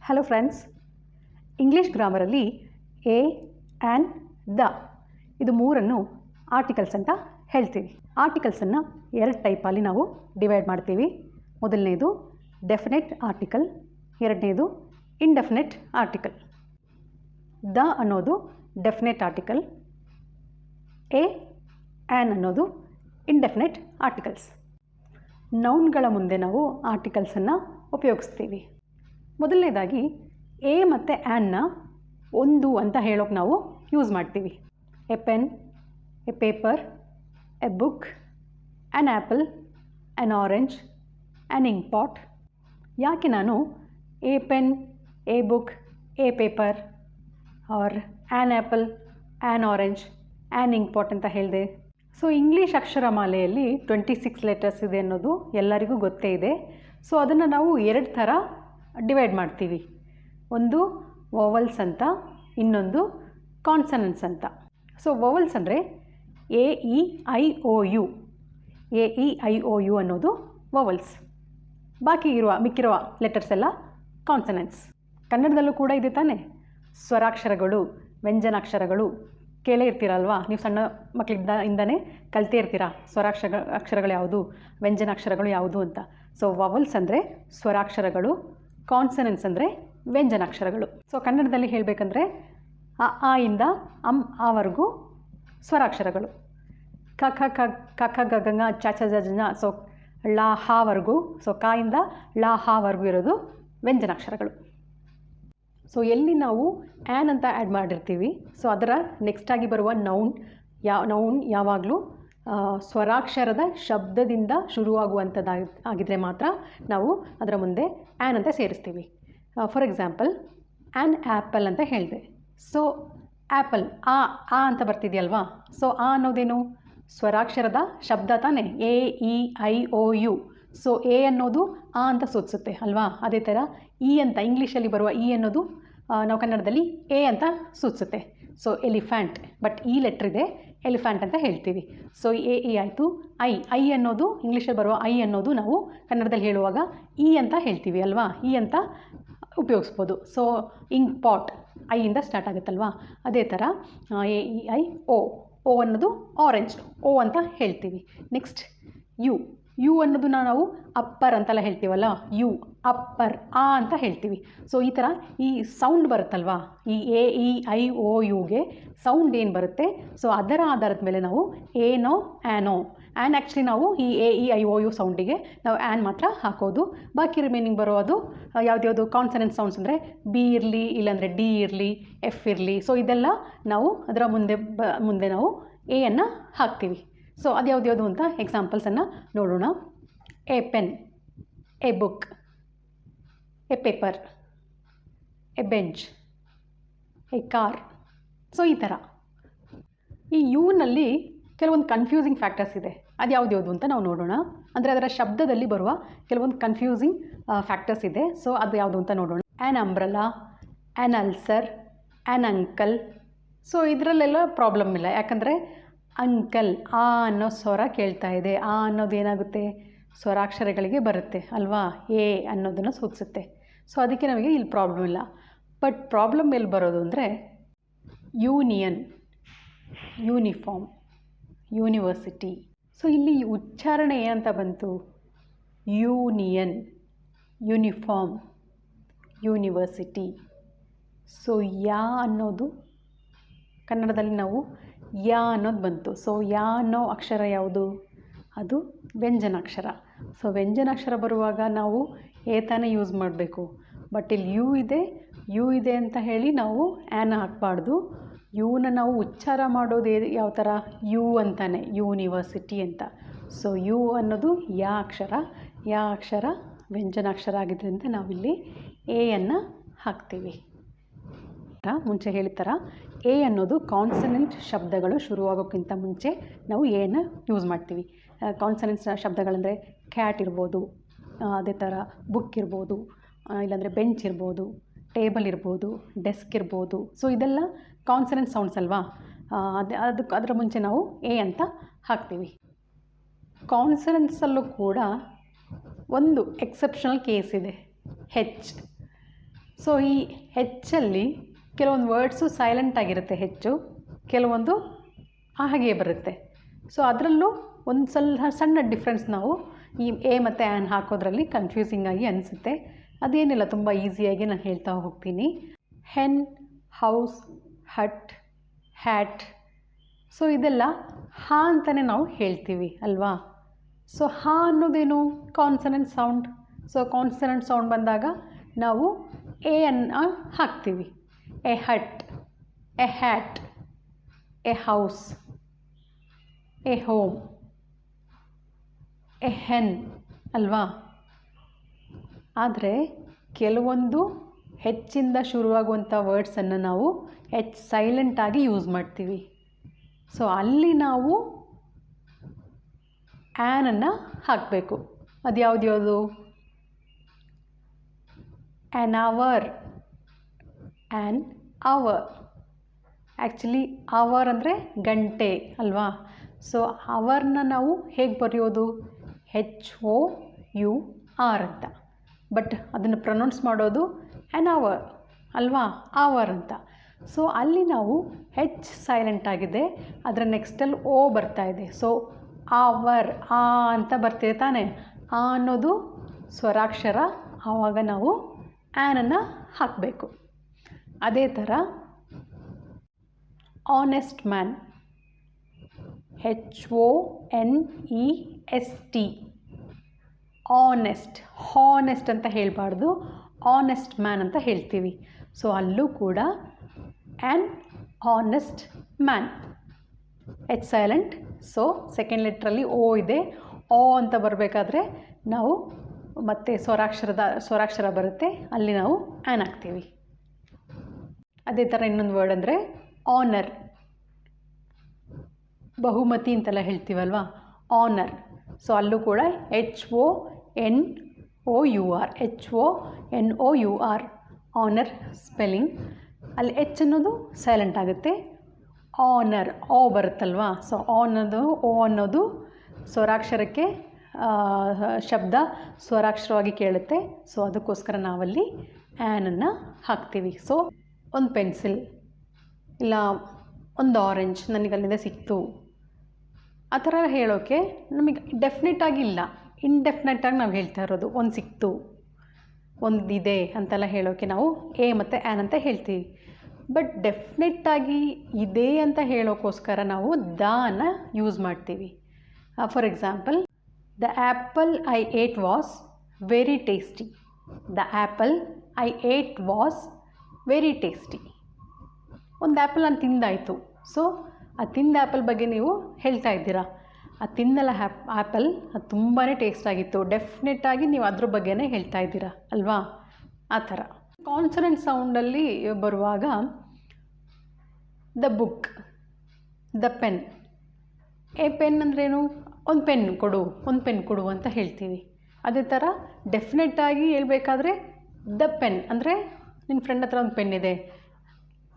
Hello friends, English ಗ್ರಾಮರಲ್ಲಿ a and the ಇದು ಮೂರನ್ನು ಆರ್ಟಿಕಲ್ಸ್ ಅಂತ ಹೇಳ್ತೀವಿ. ಆರ್ಟಿಕಲ್ಸನ್ನು ಎರಡು ಟೈಪಲ್ಲಿ ನಾವು ಡಿವೈಡ್ ಮಾಡ್ತೀವಿ. ಮೊದಲನೇದು ಡೆಫಿನೆಟ್ ಆರ್ಟಿಕಲ್, ಎರಡನೇದು ಇಂಡೆಫಿನೆಟ್ ಆರ್ಟಿಕಲ್. ದ ಅನ್ನೋದು ಡೆಫಿನೆಟ್ ಆರ್ಟಿಕಲ್, ಎ ಆ್ಯನ್ ಅನ್ನೋದು ಇಂಡೆಫಿನೆಟ್ ಆರ್ಟಿಕಲ್ಸ್. ನೌನ್ಗಳ ಮುಂದೆ ನಾವು ಆರ್ಟಿಕಲ್ಸನ್ನು ಉಪಯೋಗಿಸ್ತೀವಿ. ಮೊದಲನೇದಾಗಿ ಎ ಮತ್ತು ಆ್ಯನ್ನ ಒಂದು ಅಂತ ಹೇಳೋಕೆ ನಾವು ಯೂಸ್ ಮಾಡ್ತೀವಿ. A pen, a paper, a book, an apple, an orange, an ink pot. ಯಾಕೆ ನಾನು a pen, a book, a paper or an apple, an orange, an ink pot ಅಂತ ಹೇಳಿದೆ? ಸೊ ಇಂಗ್ಲೀಷ್ ಅಕ್ಷರಮಾಲೆಯಲ್ಲಿ 26 ಲೆಟರ್ಸ್ ಇದೆ ಅನ್ನೋದು ಎಲ್ಲರಿಗೂ ಗೊತ್ತೇ ಇದೆ. ಸೊ ಅದನ್ನು ನಾವು ಎರಡು ಥರ ಡಿವೈಡ್ ಮಾಡ್ತೀವಿ. ಒಂದು ವೋವಲ್ಸ್ ಅಂತ, ಇನ್ನೊಂದು ಕಾನ್ಸನೆಂಟ್ಸ್ ಅಂತ. ಸೊ ವೋವಲ್ಸ್ ಅಂದರೆ A E I O you. A E I O you ಅನ್ನೋದು ವೋವಲ್ಸ್. ಬಾಕಿ ಮಿಕ್ಕಿರುವ ಲೆಟರ್ಸ್ ಎಲ್ಲ ಕಾನ್ಸನೆಂಟ್ಸ್. ಕನ್ನಡದಲ್ಲೂ ಕೂಡ ಇದೆ ತಾನೇ. ಸ್ವರಾಕ್ಷರಗಳು, ವ್ಯಂಜನಾಕ್ಷರಗಳು ಕೇಳೇ ಇರ್ತೀರಲ್ವಾ? ನೀವು ಸಣ್ಣ ಮಕ್ಕಳಿಂದನೇ ಕಲ್ತೇ ಇರ್ತೀರ ಅಕ್ಷರಗಳು ಯಾವುದು, ವ್ಯಂಜನಾಕ್ಷರಗಳು ಯಾವುದು ಅಂತ. ಸೊ ವವಲ್ಸ್ ಅಂದರೆ ಸ್ವರಾಕ್ಷರಗಳು, ಕಾನ್ಸನೆಂಟ್ಸ್ ಅಂದರೆ ವ್ಯಂಜನಾಕ್ಷರಗಳು. ಸೊ ಕನ್ನಡದಲ್ಲಿ ಹೇಳಬೇಕಂದ್ರೆ ಆ ಇಂದ ಆವರೆಗೂ ಸ್ವರಾಕ್ಷರಗಳು, ಕ ಖ ಕ ಕ ಖ ಗ ಗ ಚ ಛ ಜ ಝ. ಸೊ ಳ ಹಾವರೆಗೂ, ಸೊ ಕ ಇಂದ ಳ ಹಾವರೆಗೂ ಇರೋದು ವ್ಯಂಜನಾಕ್ಷರಗಳು. ಸೊ ಎಲ್ಲಿ ನಾವು ಆ್ಯನ್ ಅಂತ ಆ್ಯಡ್ ಮಾಡಿರ್ತೀವಿ, ಸೊ ಅದರ ನೆಕ್ಸ್ಟಾಗಿ ಬರುವ ನೌನ್ ಯಾವಾಗಲೂ ಸ್ವರಾಕ್ಷರದ ಶಬ್ದದಿಂದ ಶುರುವಾಗುವಂಥದ್ದಾಗಿದ್ದರೆ ಮಾತ್ರ ನಾವು ಅದರ ಮುಂದೆ ಆ್ಯನ್ ಅಂತ ಸೇರಿಸ್ತೀವಿ. ಫಾರ್ ಎಕ್ಸಾಂಪಲ್, ಆ್ಯನ್ ಆ್ಯಪಲ್ ಅಂತ ಹೇಳಿದೆ. ಸೊ ಆ್ಯಪಲ್ ಆ ಅಂತ ಬರ್ತಿದೆಯಲ್ವಾ? ಸೊ ಆ ಅನ್ನೋದೇನು? ಸ್ವರಾಕ್ಷರದ ಶಬ್ದ ತಾನೇ, A E I O you. So A ಅನ್ನೋದು ಆ ಅಂತ ಸೂಚಿಸುತ್ತೆ ಅಲ್ವಾ? ಅದೇ ಥರ ಇ ಅಂತ ಇಂಗ್ಲೀಷಲ್ಲಿ ಬರುವ ಇ ಅನ್ನೋದು ನಾವು ಕನ್ನಡದಲ್ಲಿ ಎ ಅಂತ ಸೂಚಿಸುತ್ತೆ. ಸೊ ಎಲಿಫ್ಯಾಂಟ್, ಬಟ್ ಈ ಲೆಟ್ರ್ ಇದೆ, ಎಲಿಫ್ಯಾಂಟ್ ಅಂತ ಹೇಳ್ತೀವಿ. ಸೊ ಎ ಇ ಆಯಿತು. ಐ ಅನ್ನೋದು ಇಂಗ್ಲೀಷಲ್ಲಿ ಬರುವ ಐ ಅನ್ನೋದು ನಾವು ಕನ್ನಡದಲ್ಲಿ ಹೇಳುವಾಗ ಇ ಅಂತ ಹೇಳ್ತೀವಿ ಅಲ್ವಾ? ಇ ಅಂತ ಉಪಯೋಗಿಸ್ಬೋದು. ಸೊ ಇಂಕ್ ಪಾಟ್ ಐಯಿಂದ ಸ್ಟಾರ್ಟ್ ಆಗುತ್ತಲ್ವಾ? ಅದೇ ಥರ ಎ ಇ ಐ ಓ ಅನ್ನೋದು ಆರೆಂಜ್, ಓ ಅಂತ ಹೇಳ್ತೀವಿ. ನೆಕ್ಸ್ಟ್ ಯು ಅನ್ನೋದು ನಾವು ಅಪ್ಪರ್ ಅಂತೆಲ್ಲ ಹೇಳ್ತೀವಲ್ಲ, ಯು ಅಪ್ಪರ್, ಆ ಅಂತ ಹೇಳ್ತೀವಿ. ಸೊ ಈ ಥರ ಈ ಸೌಂಡ್ ಬರುತ್ತಲ್ವಾ, ಈ ಎ ಇ ಐ ಒ ಯುಗೆ ಸೌಂಡ್ ಏನು ಬರುತ್ತೆ, ಸೊ ಅದರ ಆಧಾರದ ಮೇಲೆ ನಾವು ಏನೋ ಆ್ಯನೋ. ಆ್ಯನ್ ಆ್ಯಕ್ಚುಲಿ ನಾವು ಈ A E I O U ಸೌಂಡಿಗೆ ನಾವು ಆ್ಯನ್ ಮಾತ್ರ ಹಾಕೋದು. ಬಾಕಿ ರಿಮೈನಿಂಗ್ ಬರೋದು ಯಾವುದ್ಯಾವುದು ಕಾನ್ಸನೆಂಟ್ ಸೌಂಡ್ಸ್ ಅಂದರೆ ಬಿ ಇರಲಿ, ಇಲ್ಲಾಂದರೆ ಡಿ ಇರಲಿ, ಎಫ್ ಇರಲಿ. ಸೊ ಇದೆಲ್ಲ ನಾವು ಅದರ ಮುಂದೆ ನಾವು ಎ ಅನ್ನು ಹಾಕ್ತೀವಿ. ಸೊ ಅದು ಯಾವ್ದು ಅಂತ ಎಕ್ಸಾಂಪಲ್ಸನ್ನು ನೋಡೋಣ. A pen, a book, a paper, A bench, A car. So ಈ ಥರ ಈ ಯುನಲ್ಲಿ ಕೆಲವೊಂದು ಕನ್ಫ್ಯೂಸಿಂಗ್ ಫ್ಯಾಕ್ಟರ್ಸ್ ಇದೆ. ಅದು ಯಾವ್ದು ಅಂತ ನಾವು ನೋಡೋಣ. ಅಂದರೆ ಅದರ ಶಬ್ದದಲ್ಲಿ ಬರುವ ಕೆಲವೊಂದು ಕನ್ಫ್ಯೂಸಿಂಗ್ ಫ್ಯಾಕ್ಟರ್ಸ್ ಇದೆ. ಸೊ ಅದು ಯಾವುದು ಅಂತ ನೋಡೋಣ. An umbrella, an ulcer, an uncle. So ಇದರಲ್ಲೆಲ್ಲ ಪ್ರಾಬ್ಲಮ್ ಇಲ್ಲ, ಯಾಕಂದರೆ ಅಂಕಲ್ ಆ ಅನ್ನೋ ಸ್ವರ ಕೇಳ್ತಾ ಇದೆ. ಆ ಅನ್ನೋದು ಏನಾಗುತ್ತೆ, ಸ್ವರಾಕ್ಷರಗಳಿಗೆ ಬರುತ್ತೆ ಅಲ್ವಾ? ಎ ಅನ್ನೋದನ್ನು ಸೂಚಿಸುತ್ತೆ. ಸೊ ಅದಕ್ಕೆ ನಮಗೆ ಇಲ್ಲಿ ಪ್ರಾಬ್ಲಮ್ ಇಲ್ಲ. ಬಟ್ ಪ್ರಾಬ್ಲಮ್ ಎಲ್ಲಿ ಬರೋದು ಅಂದರೆ ಯೂನಿಯನ್, ಯೂನಿಫಾರ್ಮ್, ಯೂನಿವರ್ಸಿಟಿ. ಸೊ ಇಲ್ಲಿ ಉಚ್ಚಾರಣೆ ಏನಂತ ಬಂತು? Union, uniform, university. So yeah ಅನ್ನೋದು ಕನ್ನಡದಲ್ಲಿ ನಾವು ಯಾ ಅನ್ನೋದು ಬಂತು. ಸೊ ಯಾ ಅನ್ನೋ ಅಕ್ಷರ ಯಾವುದು? ಅದು ವ್ಯಂಜನಾಕ್ಷರ. ಸೊ ವ್ಯಂಜನಾಕ್ಷರ ಬರುವಾಗ ನಾವು ಎ ತಾನೇ ಯೂಸ್ ಮಾಡಬೇಕು. ಬಟ್ ಇಲ್ಲಿ ಯು ಇದೆ ಅಂತ ಹೇಳಿ ನಾವು ಆ್ಯನ್ ಹಾಕಬಾರ್ದು. ಯುನ ನಾವು ಉಚ್ಚಾರ ಮಾಡೋದು ಯಾವ ಥರ? ಯು ಅಂತಾನೆ, ಯೂನಿವರ್ಸಿಟಿ ಅಂತ. ಸೊ ಯು ಅನ್ನೋದು ಯಾ ಅಕ್ಷರ ವ್ಯಂಜನಾಕ್ಷರ ಆಗಿದ್ದರಿಂದ ನಾವಿಲ್ಲಿ ಎ ಅನ್ನು ಹಾಕ್ತೀವಿ. ಮುಂಚೆ ಹೇಳಿದ ಥರ ಎ ಅನ್ನೋದು ಕಾನ್ಸನೆಂಟ್ ಶಬ್ದಗಳು ಶುರುವಾಗೋಕ್ಕಿಂತ ಮುಂಚೆ ನಾವು ಎನ ಯೂಸ್ ಮಾಡ್ತೀವಿ. ಕಾನ್ಸನೆಂಟ್ಸ್ ಶಬ್ದಗಳಂದರೆ ಕ್ಯಾಟ್ ಇರ್ಬೋದು, ಅದೇ ಥರ ಬುಕ್ ಇರ್ಬೋದು, ಇಲ್ಲಾಂದರೆ ಬೆಂಚ್ ಇರ್ಬೋದು, ಟೇಬಲ್ ಇರ್ಬೋದು, ಡೆಸ್ಕ್ ಇರ್ಬೋದು. ಸೊ ಇದೆಲ್ಲ ಕಾನ್ಸನೆಂಟ್ ಸೌಂಡ್ಸ್ ಅಲ್ವಾ? ಅದರ ಮುಂಚೆ ನಾವು ಎ ಅಂತ ಹಾಕ್ತೀವಿ. ಕಾನ್ಸನೆಂಟ್ಸಲ್ಲೂ ಕೂಡ ಒಂದು ಎಕ್ಸೆಪ್ಷನಲ್ ಕೇಸ್ ಇದೆ, ಹೆಚ್. ಸೊ ಈ ಹೆಚ್ಚಲ್ಲಿ ಕೆಲವೊಂದು ವರ್ಡ್ಸು ಸೈಲೆಂಟ್ ಆಗಿರುತ್ತೆ, ಹೆಚ್ಚು ಕೆಲವೊಂದು ಹಾಗೆ ಬರುತ್ತೆ. ಸೊ ಅದರಲ್ಲೂ ಒಂದು ಸಣ್ಣ ಡಿಫ್ರೆನ್ಸ್ ನಾವು ಈ ಎ ಮತ್ತು ಆ್ಯನ್ ಹಾಕೋದ್ರಲ್ಲಿ ಕನ್ಫ್ಯೂಸಿಂಗ್ ಆಗಿ ಅನಿಸುತ್ತೆ. ಅದೇನಿಲ್ಲ, ತುಂಬ ಈಸಿಯಾಗಿ ನಾನು ಹೇಳ್ತಾ ಹೋಗ್ತೀನಿ. ಹೆನ್, ಹೌಸ್, ಹಟ್, ಹ್ಯಾಟ್. ಸೊ ಇದೆಲ್ಲ ಹಾ ಅಂತಲೇ ನಾವು ಹೇಳ್ತೀವಿ ಅಲ್ವಾ. ಸೊ ಹಾ ಅನ್ನೋದೇನು consonant sound. So consonant sound ಬಂದಾಗ ನಾವು ಎ ಅನ್ನು ಹಾಕ್ತೀವಿ. A hut, a hat, a house, a home, a hen ಅಲ್ವಾ. ಆದರೆ ಕೆಲವೊಂದು ಹೆಚ್ಚಿಂದ ಶುರುವಾಗುವಂಥ ವರ್ಡ್ಸನ್ನು ನಾವು ಸೈಲೆಂಟಾಗಿ ಯೂಸ್ ಮಾಡ್ತೀವಿ. ಸೊ ಅಲ್ಲಿ ನಾವು ಆ್ಯನನ್ನು ಹಾಕಬೇಕು. ಅದು ಯಾವುದು? An hour, an hour. Actually hour ಅಂದರೆ ಗಂಟೆ ಅಲ್ವಾ. ಸೊ ಅವರ್ನ ನಾವು ಹೇಗೆ ಬರೆಯೋದು? HOUR ಅಂತ. ಬಟ್ ಅದನ್ನು ಪ್ರೊನೌನ್ಸ್ ಮಾಡೋದು ಆ್ಯನ್ ಅವರ್ ಅಲ್ವಾ, ಅವರ್ ಅಂತ. ಸೊ ಅಲ್ಲಿ ನಾವು ಸೈಲೆಂಟ್ ಆಗಿದೆ, ಅದರ ನೆಕ್ಸ್ಟಲ್ಲಿ ಓ ಬರ್ತಾ ಇದೆ. ಸೊ ಅವರ್ ಆ ಅಂತ ಬರ್ತಿದೆ ತಾನೇ. ಆ ಅನ್ನೋದು ಸ್ವರಾಕ್ಷರ, ಆವಾಗ ನಾವು ಆ್ಯನನ್ನು ಹಾಕಬೇಕು. ಅದೇ ಥರ honest man, HONEST. Honest, honest ಅಂತ ಹೇಳಬಾರ್ದು, ಆನೆಸ್ಟ್ ಮ್ಯಾನ್ ಅಂತ ಹೇಳ್ತೀವಿ. ಸೊ ಅಲ್ಲೂ ಕೂಡ an honest man, silent. So second ಲೆಟ್ರಲ್ಲಿ ಓ ಇದೆ. ಓ ಅಂತ ಬರಬೇಕಾದ್ರೆ ನಾವು ಮತ್ತೆ ಸ್ವರಾಕ್ಷರ ಬರುತ್ತೆ, ಅಲ್ಲಿ ನಾವು ಆ್ಯನ್ ಹಾಕ್ತೀವಿ. ಅದೇ ಥರ ಇನ್ನೊಂದು ವರ್ಡ್ ಅಂದರೆ ಆನರ್, ಬಹುಮತಿ ಅಂತೆಲ್ಲ ಹೇಳ್ತೀವಲ್ವಾ, ಆನರ್. ಸೊ ಅಲ್ಲೂ ಕೂಡ HONOUR, ಆನರ್ ಸ್ಪೆಲ್ಲಿಂಗ್. ಅಲ್ಲಿ ಅನ್ನೋದು ಸೈಲೆಂಟ್ ಆಗುತ್ತೆ. ಆನರ್ ಓ ಬರುತ್ತಲ್ವಾ. ಸೊ ಓ ಅನ್ನೋದು ಸ್ವರಾಕ್ಷರಕ್ಕೆ ಶಬ್ದ ಸ್ವರಾಕ್ಷರವಾಗಿ ಕೇಳುತ್ತೆ. ಸೊ ಅದಕ್ಕೋಸ್ಕರ ನಾವಲ್ಲಿ ಆ್ಯನನ್ನು ಹಾಕ್ತೀವಿ. ಸೊ ಒಂದು ಪೆನ್ಸಿಲ್ ಇಲ್ಲ ಒಂದು ಆರೆಂಜ್ ನನಗೆ ಅಲ್ಲಿಂದ ಸಿಕ್ತು, ಆ ಥರ ಹೇಳೋಕ್ಕೆ ನಮಗೆ ಡೆಫಿನೆಟಾಗಿ ಇಲ್ಲ, ಇಂಡೆಫಿನೆಟಾಗಿ ನಾವು ಹೇಳ್ತಾ ಇರೋದು. ಒಂದು ಸಿಕ್ತು, ಒಂದಿದೆ ಅಂತೆಲ್ಲ ಹೇಳೋಕ್ಕೆ ನಾವು ಎ ಮತ್ತು ಆ್ಯನ್ ಅಂತ ಹೇಳ್ತೀವಿ. ಬಟ್ ಡೆಫಿನೆಟ್ಟಾಗಿ ಇದೆ ಅಂತ ಹೇಳೋಕ್ಕೋಸ್ಕರ ನಾವು ಅನ್ನು ಯೂಸ್ ಮಾಡ್ತೀವಿ. For example, the apple I eight was very tasty. The apple I eight was very tasty. ಒಂದು ಆ್ಯಪಲ್ ನಾನು ತಿಂದಾಯಿತು. ಸೊ ಆ ತಿಂದ ಆ್ಯಪಲ್ ಬಗ್ಗೆ ನೀವು ಹೇಳ್ತಾ ಇದ್ದೀರಾ, ಆ ತಿಂದಲ್ಲ ಆ್ಯಪಲ್ ಅದು ತುಂಬಾ ಟೇಸ್ಟಾಗಿತ್ತು. ಡೆಫಿನೆಟ್ಟಾಗಿ ನೀವು ಅದ್ರ ಬಗ್ಗೆನೇ ಹೇಳ್ತಾ ಇದ್ದೀರಾ ಅಲ್ವಾ. ಆ ಥರ ಕಾನ್ಸನೆಂಟ್ ಸೌಂಡಲ್ಲಿ ಬರುವಾಗ the book, the pen. A pen ಅಂದ್ರೇನು? ಒಂದು ಪೆನ್ ಕೊಡು ಅಂತ ಹೇಳ್ತೀವಿ. ಅದೇ ಥರ ಡೆಫಿನೆಟ್ಟಾಗಿ ಹೇಳ್ಬೇಕಾದ್ರೆ ದ ಪೆನ್ ಅಂದರೆ ನಿನ್ನ ಫ್ರೆಂಡ್ ಹತ್ರ ಒಂದು ಪೆನ್ ಇದೆ,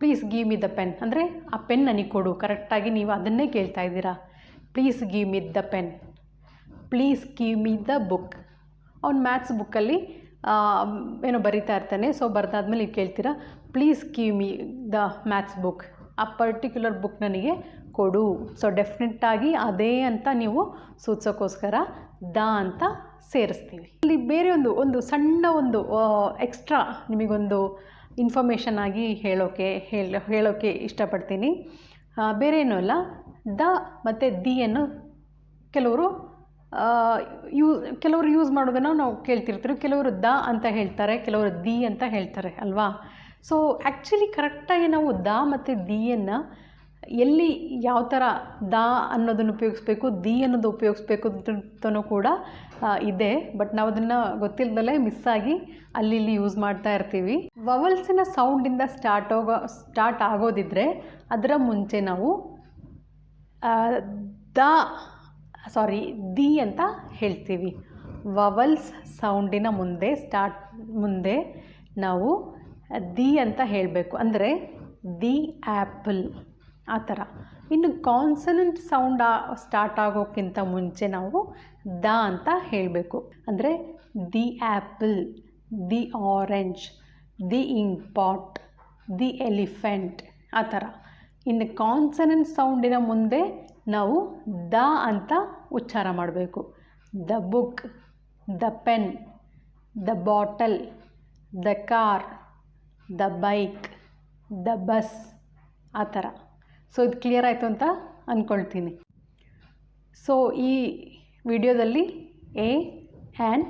please give me the pen ಅಂದರೆ ಆ ಪೆನ್ ನನಗೆ ಕೊಡು. ಕರೆಕ್ಟಾಗಿ ನೀವು ಅದನ್ನೇ ಕೇಳ್ತಾ ಇದ್ದೀರಾ. Please give me the pen, please give me the book. ಅವ್ನು ಮ್ಯಾಥ್ಸ್ ಬುಕ್ಕಲ್ಲಿ ಏನೋ ಬರಿತಾ ಇರ್ತಾನೆ. ಸೊ ಬರ್ದಾದ್ಮೇಲೆ ನೀವು ಕೇಳ್ತೀರಾ, please give me the maths book, ಆ ಪರ್ಟಿಕ್ಯುಲರ್ ಬುಕ್ ನನಗೆ ಕೊಡು. ಸೊ ಡೆಫಿನೆಟ್ಟಾಗಿ ಅದೇ ಅಂತ ನೀವು ಸೂಚಿಸೋಕ್ಕೋಸ್ಕರ ದ ಅಂತ ಸೇರಿಸ್ತೀವಿ. ಇಲ್ಲಿ ಬೇರೆ ಒಂದು ಸಣ್ಣ ಎಕ್ಸ್ಟ್ರಾ ನಿಮಗೊಂದು ಇನ್ಫಾರ್ಮೇಷನ್ ಆಗಿ ಹೇಳೋಕ್ಕೆ ಇಷ್ಟಪಡ್ತೀನಿ. ಬೇರೆ ಏನೂ ಅಲ್ಲ, ದ ಮತ್ತು ದಿಯನ್ನು ಕೆಲವರು ಯೂಸ್ ಮಾಡೋದನ್ನು ನಾವು ಕೇಳ್ತಿರ್ತೀವಿ. ಕೆಲವರು ದ ಅಂತ ಹೇಳ್ತಾರೆ, ಕೆಲವರು ದಿ ಅಂತ ಹೇಳ್ತಾರೆ ಅಲ್ವಾ. ಸೊ ಆ್ಯಕ್ಚುಲಿ ಕರೆಕ್ಟಾಗಿ ನಾವು ದ ಮತ್ತು ದಿಯನ್ನು ಎಲ್ಲಿ ಯಾವ ಥರ ದ ಅನ್ನೋದನ್ನು ಉಪಯೋಗಿಸ್ಬೇಕು, ದಿ ಅನ್ನೋದು ಉಪಯೋಗಿಸ್ಬೇಕು ಅಂತಲೂ ಕೂಡ ಇದೆ. ಬಟ್ ನಾವು ಅದನ್ನು ಗೊತ್ತಿಲ್ಲದಲ್ಲೇ ಮಿಸ್ಸಾಗಿ ಅಲ್ಲಿ ಯೂಸ್ ಮಾಡ್ತಾ ಇರ್ತೀವಿ. ವವಲ್ಸಿನ ಸೌಂಡಿಂದ ಸ್ಟಾರ್ಟ್ ಆಗೋದಿದ್ರೆ ಅದರ ಮುಂಚೆ ನಾವು ದಿ ಅಂತ ಹೇಳ್ತೀವಿ. ವವಲ್ಸ್ ಸೌಂಡಿನ ಮುಂದೆ ನಾವು ದಿ ಅಂತ ಹೇಳಬೇಕು, ಅಂದರೆ ದಿ ಆ್ಯಪಲ್ ಆ ಥರ. ಇನ್ನು ಕಾನ್ಸನೆಂಟ್ ಸೌಂಡ್ ಸ್ಟಾರ್ಟ್ ಆಗೋಕ್ಕಿಂತ ಮುಂಚೆ ನಾವು ದ ಅಂತ ಹೇಳಬೇಕು. ಅಂದರೆ the apple, the orange, the ink pot, the elephant, ಆ ಥರ. ಇನ್ನು ಕಾನ್ಸನೆಂಟ್ ಸೌಂಡಿನ ಮುಂದೆ ನಾವು ದ ಅಂತ ಉಚ್ಚಾರ ಮಾಡಬೇಕು. The book, the pen, the bottle, the car, the bike, the bus, ಆ ಥರ. ಸೊ ಇದು ಕ್ಲಿಯರ್ ಆಯಿತು ಅಂತ ಅಂದ್ಕೊಳ್ತೀನಿ. ಸೊ ಈ ವಿಡಿಯೋದಲ್ಲಿ a and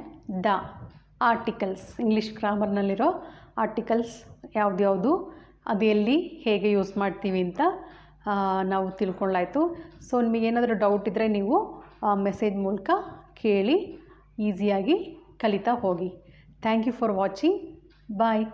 the articles, English ಗ್ರಾಮರ್ನಲ್ಲಿರೋ ಆರ್ಟಿಕಲ್ಸ್ ಯಾವ್ದ್ಯಾವುದು, ಅದು ಎಲ್ಲಿ ಹೇಗೆ ಯೂಸ್ ಮಾಡ್ತೀವಿ ಅಂತ ನಾವು ತಿಳ್ಕೊಳ್ಳಾಯಿತು. ಸೊ ನಿಮಗೇನಾದರೂ ಡೌಟ್ ಇದ್ದರೆ ನೀವು ಮೆಸೇಜ್ ಮೂಲಕ ಕೇಳಿ ಈಸಿಯಾಗಿ ಕಲಿತಾ ಹೋಗಿ. Thank you for watching. Bye.